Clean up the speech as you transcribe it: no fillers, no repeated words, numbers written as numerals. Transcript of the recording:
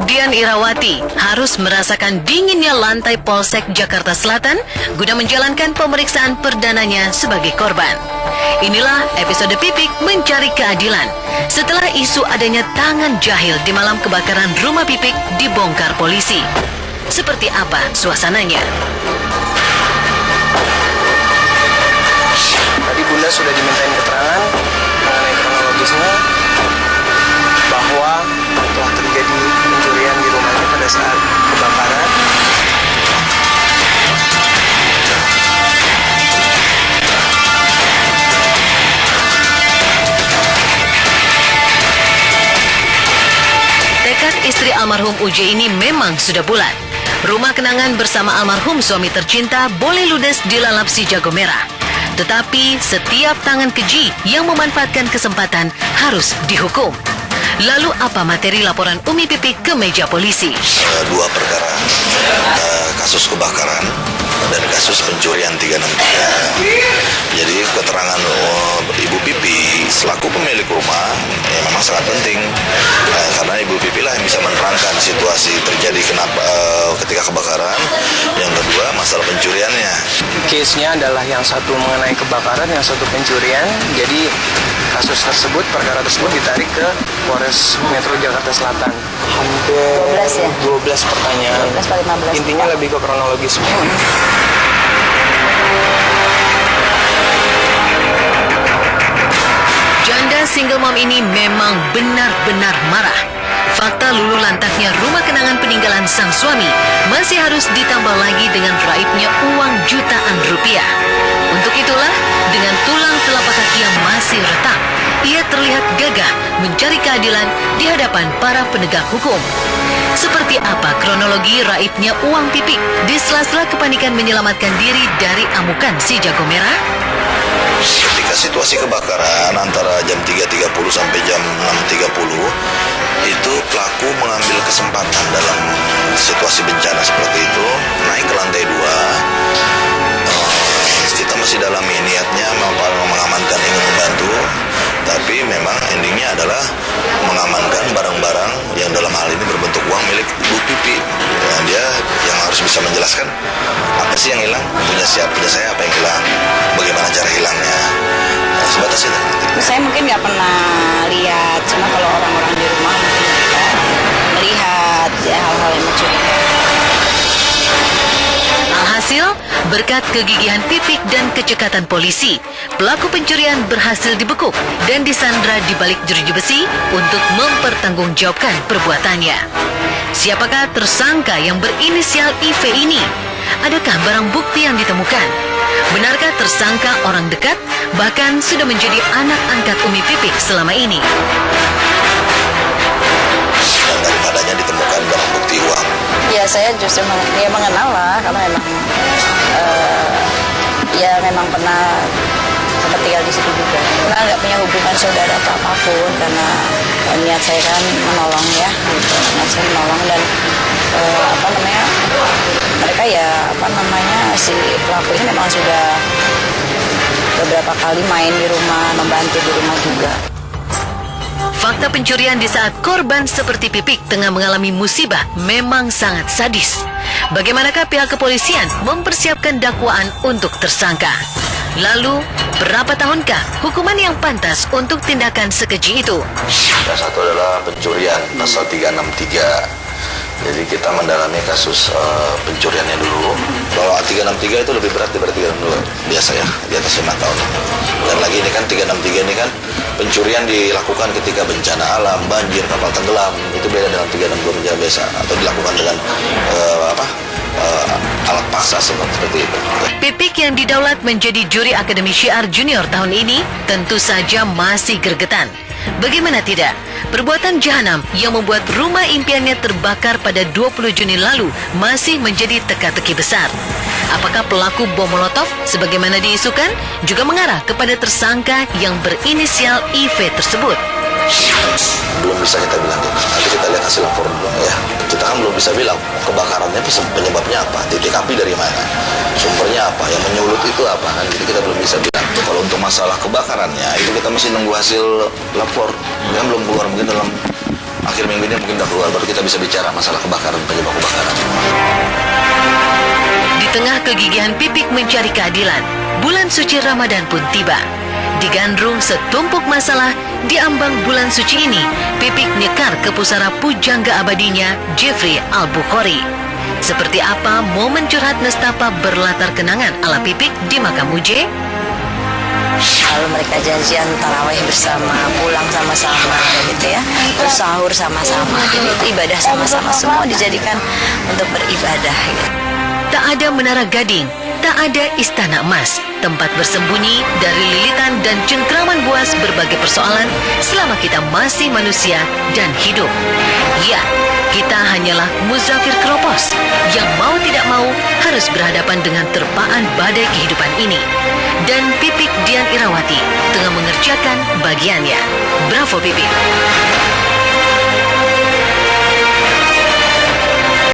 Dian Irawati harus merasakan dinginnya lantai Polsek Jakarta Selatan guna menjalankan pemeriksaan perdananya sebagai korban. Inilah episode Pipik Mencari Keadilan setelah isu adanya tangan jahil di malam kebakaran rumah Pipik dibongkar polisi. Seperti apa suasananya? Tadi Bunda sudah dimintain keterangan mengenai kronologisnya bahwa telah terjadi pencurian di rumahnya pada saat kebakaran. Tekad istri almarhum UJ ini memang sudah bulat. Rumah kenangan bersama almarhum suami tercinta boleh ludes dilalap si jago merah. Tetapi setiap tangan keji yang memanfaatkan kesempatan harus dihukum. Lalu apa materi laporan Umi Pipik ke meja polisi? Dua perkara, kasus kebakaran dan kasus pencurian 363. Jadi keterangan Ibu Pipi selaku pemilik rumah memang sangat penting, karena Ibu Pipi lah yang bisa menerangkan situasi terjadi ketika kebakaran. Yang kedua masalah pencuriannya. Case-nya adalah yang satu mengenai kebakaran, yang satu pencurian. Jadi kasus tersebut, perkara tersebut ditarik ke Polres Metro Jakarta Selatan. Hampir 12 ya? 12 pertanyaan. 12 15. Intinya lebih ke kronologis. Janda single mom ini memang benar-benar marah. Fakta luluh lantaknya rumah kenangan peninggalan sang suami masih harus ditambah lagi dengan raibnya uang jutaan rupiah. Untuk itulah, dengan tulang telapak kaki yang masih retak, ia terlihat gagah mencari keadilan di hadapan para penegak hukum. Seperti apa kronologi raibnya uang Pipik di sela-sela kepanikan menyelamatkan diri dari amukan si jago merah? Ketika situasi kebakaran antara jam 3.30 sampai jam 6.30, itu pelaku mengambil kesempatan dalam situasi bencana seperti itu, naik ke lantai 2. Kita masih dalami niatnya mengamankan, ingin membantu, tapi memang endingnya adalah mengamankan barang-barang yang dalam hal ini berbentuk uang milik Bu Pipi. Dan dia yang harus bisa menjelaskan apa sih yang hilang, punya saya apa yang hilang, bagaimana cara hilangnya. Sebatas itu. Saya mungkin nggak pernah lihat, cuma kalau orang-orang di rumah mungkin kita melihat ya hal-hal yang mencurigakan. Alhasil, berkat kegigihan Pipik dan kecekatan polisi, pelaku pencurian berhasil dibekuk dan disandra di balik jeruji besi untuk mempertanggungjawabkan perbuatannya. Siapakah tersangka yang berinisial IV ini? Adakah barang bukti yang ditemukan? Benarkah tersangka orang dekat, bahkan sudah menjadi anak angkat Umi Pipik selama ini? Dan daripadanya ditemukan barang bukti uang. Ya saya justru mengenal lah, karena memang memang pernah sempat tinggal di situ juga. Karena nggak punya hubungan saudara atau apapun, karena niat saya kan menolong ya, gitu. Niat saya menolong dan mereka si pelaku ini memang sudah beberapa kali main di rumah, membantu di rumah juga. Fakta pencurian di saat korban seperti Pipik tengah mengalami musibah memang sangat sadis. Bagaimanakah pihak kepolisian mempersiapkan dakwaan untuk tersangka? Lalu, berapa tahunkah hukuman yang pantas untuk tindakan sekeji itu? Yang satu adalah pencurian, pasal 363. Jadi kita mendalami kasus pencuriannya dulu. Kalau 363 itu lebih berat daripada 362 biasa ya, di atas 5 tahun. Dan lagi ini kan 363 ini kan pencurian dilakukan ketika bencana alam, banjir, kapal tenggelam. Itu beda dengan 362 bencana biasa, atau dilakukan dengan alat paksa seperti itu. Pipik yang didaulat menjadi juri Akademi Syiar Junior tahun ini tentu saja masih gregetan. Bagaimana tidak? Perbuatan jahanam yang membuat rumah impiannya terbakar pada 20 Juni lalu masih menjadi teka-teki besar. Apakah pelaku bom molotov sebagaimana diisukan juga mengarah kepada tersangka yang berinisial IV tersebut? Belum bisa kita bilang gitu. Nanti kita lihat hasil laporan dulu ya. Kita kan belum bisa bilang kebakarannya penyebabnya apa, titik api dari mana, sumbernya apa, yang menyulut itu apa kan. Jadi kita belum bisa bilang. Kalau untuk masalah kebakarannya itu kita masih nunggu hasil lapor. Kan belum keluar, mungkin dalam akhir minggu ini mungkin udah keluar, baru kita bisa bicara masalah kebakaran, penyebab kebakaran. Di tengah kegigihan Pipik mencari keadilan, bulan suci Ramadan pun tiba. Digandrung setumpuk masalah, di ambang bulan suci ini, Pipik nyekar ke pusara pujangga abadinya, Jeffrey Al-Bukhari. Seperti apa momen curhat nestapa berlatar kenangan ala Pipik di makam Uje? Lalu mereka janjian taraweh bersama, pulang sama-sama gitu ya, terus sahur sama-sama, jadi ibadah sama-sama, semua dijadikan untuk beribadah gitu. Tak ada menara gading, tak ada istana emas, tempat bersembunyi dari lilitan dan cengkraman buas berbagai persoalan selama kita masih manusia dan hidup. Ya, kita hanyalah musafir keropos yang mau tidak mau harus berhadapan dengan terpaan badai kehidupan ini. Dan Pipik Dian Irawati tengah mengerjakan bagiannya. Bravo Pipik!